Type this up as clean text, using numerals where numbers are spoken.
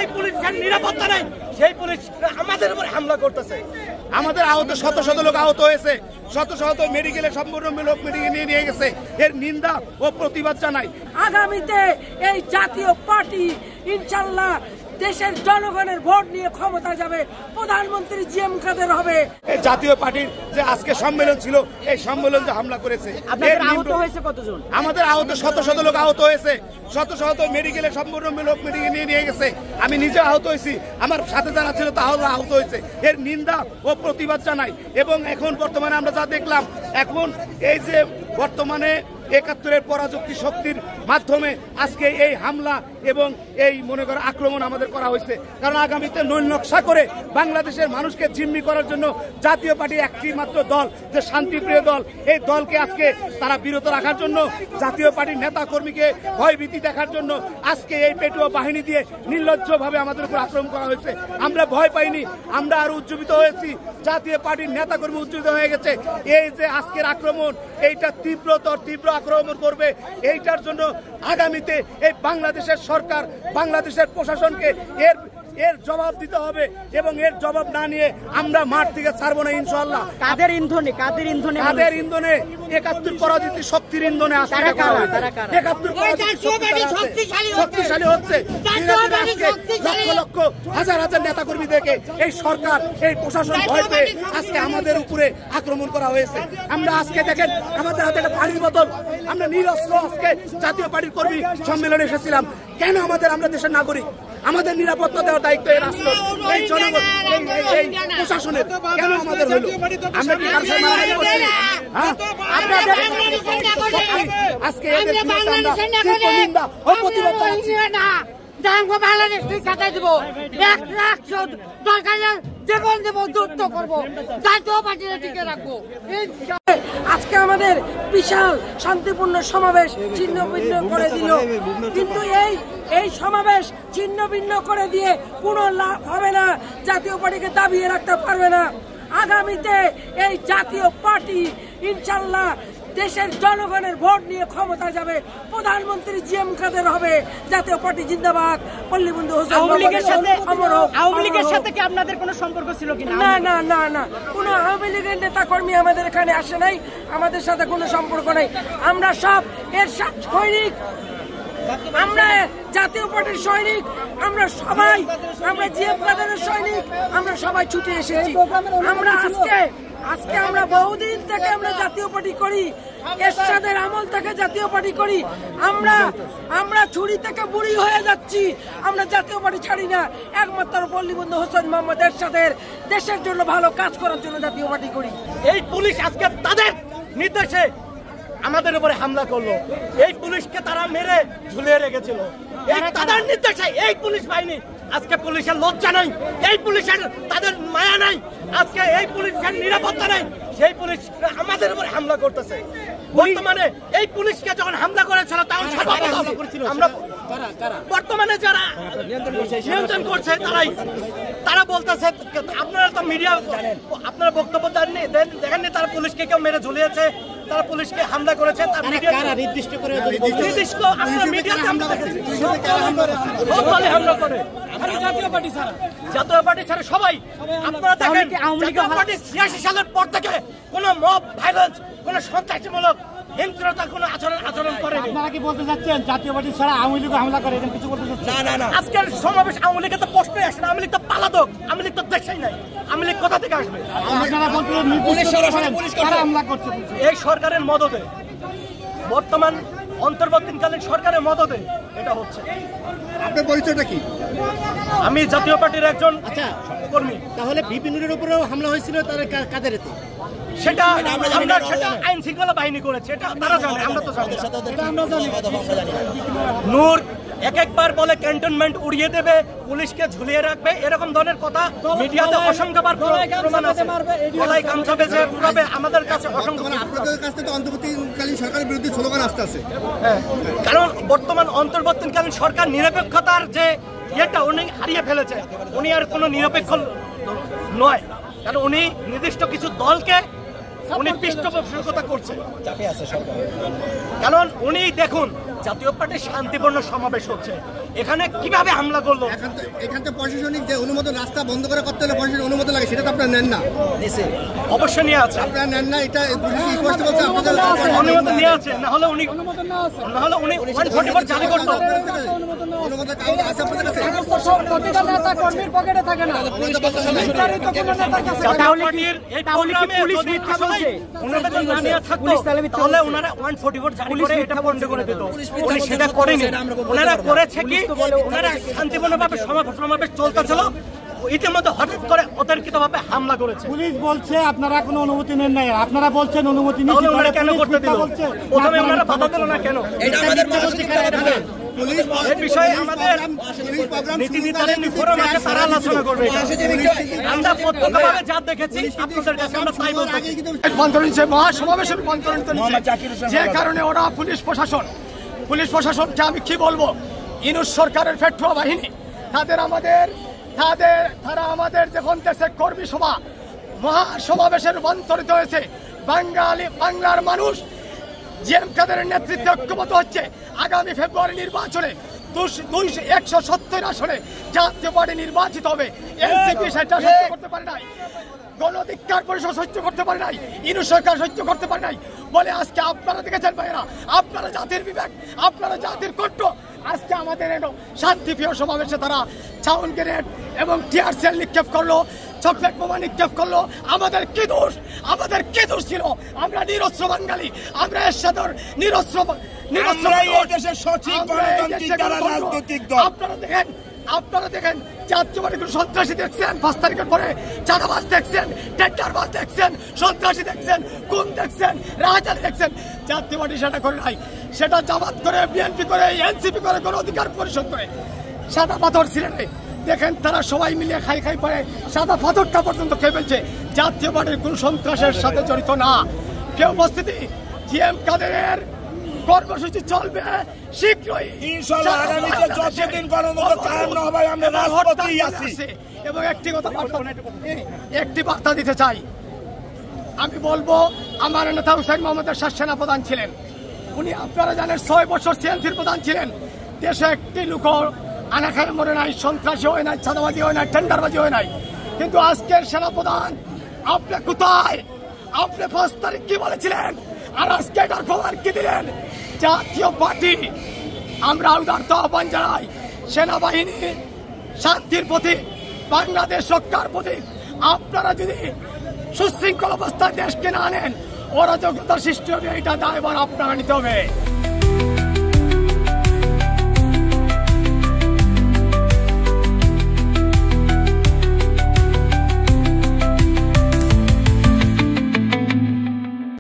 যেই পুলিশের নিরাপত্তা নেই সেই পুলিশ আমাদের উপর হামলা করতেছে। আমাদের আহত শত শত লোক আহত হয়েছে, শত শত মেডিকেলে সম্পূর্ণ লোক মেডিকেলে নিয়ে গেছে। এর নিন্দা ও প্রতিবাদ জানাই। আগামীতে এই জাতীয় পার্টি ইনশাল্লাহ দেশের জনগণের ভোট নিয়ে ক্ষমতা যাবে, প্রধানমন্ত্রী জিএম কাদের হবে। এই জাতীয় পার্টির যে আজকে সম্মেলন ছিল, এই সম্মেলন যে হামলা করেছে, আহত হয়েছে কতজন? আমাদের আহত শত শত লোক আহত হয়েছে, শত শত মেডিকেলে সম্পূর্ণ লোক মেডিকেলে নিয়ে গেছে। আমি নিজে আহত হয়েছি, আমার সাথে যারা ছিল তাহলে আহত হয়েছে। এর নিন্দা ও প্রতিবাদ জানাই। এবং এখন বর্তমানে আমরা যা দেখলাম, এখন এই যে বর্তমানে ৭১-এর পরাযুক্তি শক্তির মাধ্যমে আজকে এই হামলা এবং এই মনে করা আক্রমণ আমাদের করা হয়েছে। কারণ আগামীতে নৈল নকশা করে বাংলাদেশের মানুষকে জিম্মি করার জন্য জাতীয় পার্টি একটি মাত্র দল, যে শান্তিপ্রিয় দল, এই দলকে আজকে তারা বিরত রাখার জন্য, জাতীয় পার্টির নেতা কর্মীকে ভয়ভীতি দেখার জন্য আজকে এই পেটুয়া বাহিনী দিয়ে নির্লজ্জভাবে আমাদের উপর আক্রমণ করা হয়েছে। আমরা ভয় পাইনি, আমরা আরো উজ্জীবিত হয়েছি। জাতীয় পার্টির নেতা কর্মী উজ্জীবিত হয়ে গেছে। এই যে আজকের আক্রমণ, এইটা তীব্র আক্রমণ করবে। এইটার জন্য আগামীতে এই বাংলাদেশের সরকার, বাংলাদেশের প্রশাসনকে এর জবাব দিতে হবে এবং এর জবাব না নিয়ে আমরা মাঠ থেকে ছাড়বো না ইনশাআল্লাহ। কাদের ইন্ধনে ৭১ পরাজিত শক্তির ইন্ধনে আসছে। ৭১ শক্তিশালী হচ্ছে। লক্ষ লক্ষ হাজার হাজার নেতা কর্মীদেরকে এই সরকার, এই প্রশাসন ভয় পেয়ে আজকে আমাদের উপরে আক্রমণ করা হয়েছে। আমরা আজকে দেখেন আমাদের হাতে একটা পানির বোতল, আমরা নিরস্ত্র আজকে জাতীয় পার্টির কর্মী সম্মেলনে এসেছিলাম। কেন আমরা দেশের নাগরিক, আমাদের নিরাপত্তা দেওয়ার দায়িত্ব এই রাষ্ট্র, এই জনগণ, এই প্রশাসনের। কেন আমাদের হলো? আমরা কি কারোর সাথে মারামারি করছি? আজকে এদের নিন্দা ও প্রতিবাদ জানাচ্ছি। বাংলাদেশ কাটাই দিব, ১ লাখ দরকার জীবন দেব, যুদ্ধ করবো, জাতীয় পার্টিকে টিকে রাখবো। আজকে আমাদের বিশাল শান্তিপূর্ণ সমাবেশ ছিন্ন ভিন্ন করে দিল, কিন্তু এই সমাবেশ ছিন্ন ভিন্ন করে দিয়ে কোনো লাভ হবে না। জাতীয় পার্টিকে দাবিয়ে রাখতে পারবে না। আগামীতে এই জাতীয় পার্টি ইনশাল্লাহ দেশের জনগণের ভোট নিয়ে ক্ষমতা যাবে, প্রধানমন্ত্রী জিএম কাদের হবে। জাতীয় পার্টি জিন্দাবাদ। পল্লীবন্ধু হোসেন। আওয়ামী লীগের সাথে কি আপনাদের কোনো সম্পর্ক ছিল কিনা? না, কোনো আওয়ামী লীগের নেতা কর্মী আমাদের এখানে আসে নাই, আমাদের সাথে কোনো সম্পর্ক নাই। আমরা সব এর সৈনিক, আমরা জাতীয় পার্টির সৈনিক, আমরা জিএম কাদেরের সৈনিক, আমরা সবাই ছুটে এসেছি। আমরা আজকে আমরা বহুদিন থেকে আমরা জাতীয় পার্টি করি, এরশাদের আমল থেকে জাতীয় পার্টি করি। আমরা ছুরি থেকে বুড়ি হয়ে যাচ্ছি, আমরা জাতীয় পার্টি ছাড়ি না। একমাত্র পল্লীবন্ধু হোসেন মোহাম্মদ এরশাদের দেশের জন্য ভালো কাজ করার জন্য জাতীয় পার্টি করি। এই পুলিশ আজকে তাদের নির্দেশে আমাদের উপরে হামলা করলো। এই পুলিশকে তারা মেরে ঝুলিয়ে রেখেছিল। তাদের নির্দেশে এই পুলিশ বাহিনী, আজকে পুলিশের লজ্জা নাই, এই পুলিশের তাদের মায়া নাই, আজকে এই পুলিশের নিরাপত্তা নেই সেই পুলিশ আমাদের উপরে হামলা করতেছে। বর্তমানে এই পুলিশকে যখন হামলা করেছিল তখন আমরা বর্তমানে যারা নিয়ন্ত্রণ করছে তারা বলতেছে, আপনারা তো মিডিয়া, আপনারা বক্তব্য দেখেননি, তারা পুলিশকে কেউ মেরে ঝুলিয়েছে, তারা পুলিশকে হামলা করেছে। নির্দিষ্ট মিডিয়াতে হামলা করেছে, হামলা করে জাতীয় পার্টি ছাড়া সবাই। আপনারা দেখেন জাতীয় পার্টি ৮৬ সালের পর থেকে কোনো মব ভাইলেন্স, কোনো সন্ত্রাসীমূলক হিংস্রতা কোনো আচরণ করে। আপনারা কি বলতে চাচ্ছেন জাতীয় পার্টি ছাড়া আওয়ামী লীগ হামলা করে, এরকম কিছু বলতে চাচ্ছেন? না, আজকের সমাবেশ আওয়ামী লীগের তো প্রশ্নই আসে না। আওয়ামী লীগ তো পালাতক, আওয়ামী লীগ তো দেশেই নাই। আওয়ামী লীগ কোথা থেকে আসবে? এই সরকারের মদতে, বর্তমান অন্তর্বর্তীকালীন সরকারের মদতে এটা হচ্ছে। আপনার পরিচয়টা কি? আমি জাতীয় পার্টির একজন কর্মী। তাহলে বিপিনুরের উপরেও হামলা হয়েছিল, তাদের কাদের? সেটা আইন শৃঙ্খলা বাহিনী করেছে, এটা তারা জানে, আমরা তো জানি। নূর একবার বলে ক্যান্টনমেন্ট উড়িয়ে দেবে, পুলিশকে ঝুলিয়ে রাখবে, এরকম ধরনের কথা মিডিয়াতে অসংখ্যবার প্রমাণ আছে। গলায় গামছা বেঁধে পুরাবে, আমাদের কাছে অসংখ্য। আপনাদের কাছ থেকে অন্তর্বর্তীকালীন সরকারের বিরুদ্ধে স্লোগান আসতেছে। কারণ বর্তমান অন্তর্বর্তীকালীন সরকার নিরপেক্ষতার যে ইয়েটা উনি হারিয়ে ফেলেছে। উনি আর কোনো নিরপেক্ষ নয়, কারণ উনি নির্দিষ্ট কিছু দলকে উনি পৃষ্ঠপোষকতা করছে। কারণ উনি দেখুন, জাতীয় পার্টির শান্তিপূর্ণ সমাবেশ হচ্ছে, এখানে কিভাবে হামলা করলো? এখান থেকে প্রশাসনিক যে অনুমোদন, রাস্তা বন্ধ করে করতে হলে প্রশাসনিক অনুমোদন লাগে, সেটা তো আপনারা নেন না। অবশ্যই নিয়ে আছে, আপনারা নেন না, এটা স্পষ্ট বলছে। অনুমোদন নিয়ে আছে, না হলে উনি 144 জারি করতো। অনুমোদন কাগজ আছে আপনাদের কাছে? প্রতিটা নেতা কর্মীর পকেটে থাকে না, নির্ধারিত কোনো নেতার কাছে। জাতীয় পার্টির এই প্রোগ্রামে যদি অনুমোদন না নিয়ে থাকতো তাহলে ওনারা 144 জারি করে এটা বন্ধ করে দিত। উনি সেটা করেনি। ওনারা করেছে কি, ওনারা শান্তিপূর্ণভাবে সমাবেশ চলতেছিল, ইতিমধ্যে হঠাৎ করে অতর্কিতভাবে হামলা করেছে। পুলিশ বলছে আপনারা কোনো অনুমতি নেন নাই, আপনারা বলছেন অনুমতি নিয়েছি, তাহলে ওনারা কেন করতে দিল? প্রথমে ওনারা বাধা দিল না কেন? এটা আমাদের মানসিক এই বিষয়ে আমাদের নীতি নির্ধারণী ফোরাম আছে, তারা আলোচনা করবে। আমরা প্রত্যক্ষভাবে যা দেখেছি আপনাদের কাছে আমরা তাই বলতেছি। রূপান্তরিত মহাসমাবেশের রূপান্তরিত যে কারণে ওরা পুলিশ প্রশাসনকে আমি কি বলবো, ইউনূস সরকারের পেট্রোল বাহিনী তারা আমাদের যখন দেশে কর্মী সভা মহাসমাবেশে রূপান্তরিত হয়েছে, বাংলার মানুষ জিএম কাদেরের নেতৃত্বে ঐক্যবদ্ধ হচ্ছে। আগামী ফেব্রুয়ারি নির্বাচনে 170 আসনে জাতীয় পার্টি নির্বাচিত হবে। এনসিপি সেটা সহ্য করতে পারে নাই, গণ অধিকার পরিষদ সহ্য করতে পারে নাই, ইউনূস সরকার সহ্য করতে পারে নাই বলে আজকে আপনারা দেখেছেন ভাইয়েরা, আপনারা জাতির বিবেক, আপনারা জাতির কণ্ঠ, আজকে আমাদের শান্তিপ্রিয় সমাবেশে তারা চাউন গ্রেনেড এবং টিয়ার সেল নিক্ষেপ করলো, চকলেট বোমা নিক্ষেপ করলো। আমাদের কি দোষ ছিল? আমরা নিরস্ত্র বাঙালি, আমরা এরশাদর নিরস্ত্র। আপনারা দেখেন জাতীয় পার্টি কোনো সন্ত্রাসী দেখছেন? 5 তারিখের পরে চাঁদাবাজ দেখছেন, টেন্ডারবাজ দেখছেন, সন্ত্রাসী দেখছেন, গুম দেখছেন, রাজনীতি দেখছেন? জাতীয় পার্টি সেটা করে নাই, সেটা জামাত করে, বিএনপি করে, এনসিপি করে, গণ অধিকার পরিষদ করে। সাদা পাথর ছিলেন দেখেন, তারা সবাই মিলিয়ে খাই পরে সাদা পাথরটা পর্যন্ত খেয়ে ফেলছে। জাতীয় পার্টির কোন সন্ত্রাসের সাথে জড়িত না। কেউ উপস্থিতি জিএম কাদেরের কর্মসূচি চলবে শীঘ্রই, এবং একটি বার্তা দিতে চাই। আমি বলবো, আমার নেতা হুসেইন মোহাম্মদ এরশাদ সেনা প্রধান ছিলেন, উনি আপনারা জানেন 6 বছর সিএনসির প্রধান ছিলেন। দেশে একটি লোক আনাখায় মরে নাই, সন্ত্রাসী হয় নাই, চাঁদাবাজি হয় নাই, টেন্ডারবাজি হয় নাই। কিন্তু আজকের সেনাপ্রধান আপনি কোথায়? আপনি 5 তারিখ কি বলেছিলেন, আর আজকে এটার প্রমাণ কি দিলেন? জাতীয় পার্টি আমরা উদারত আহ্বান জানাই, সেনাবাহিনী শান্তির প্রতীক, বাংলাদেশ রক্ষার প্রতীক। আপনারা যদি সুশৃঙ্খল অবস্থায় দেশকে না আনেন, অরাজকতার সৃষ্টি হবে, এটা দায়ভার আপনারা নিতে হবে।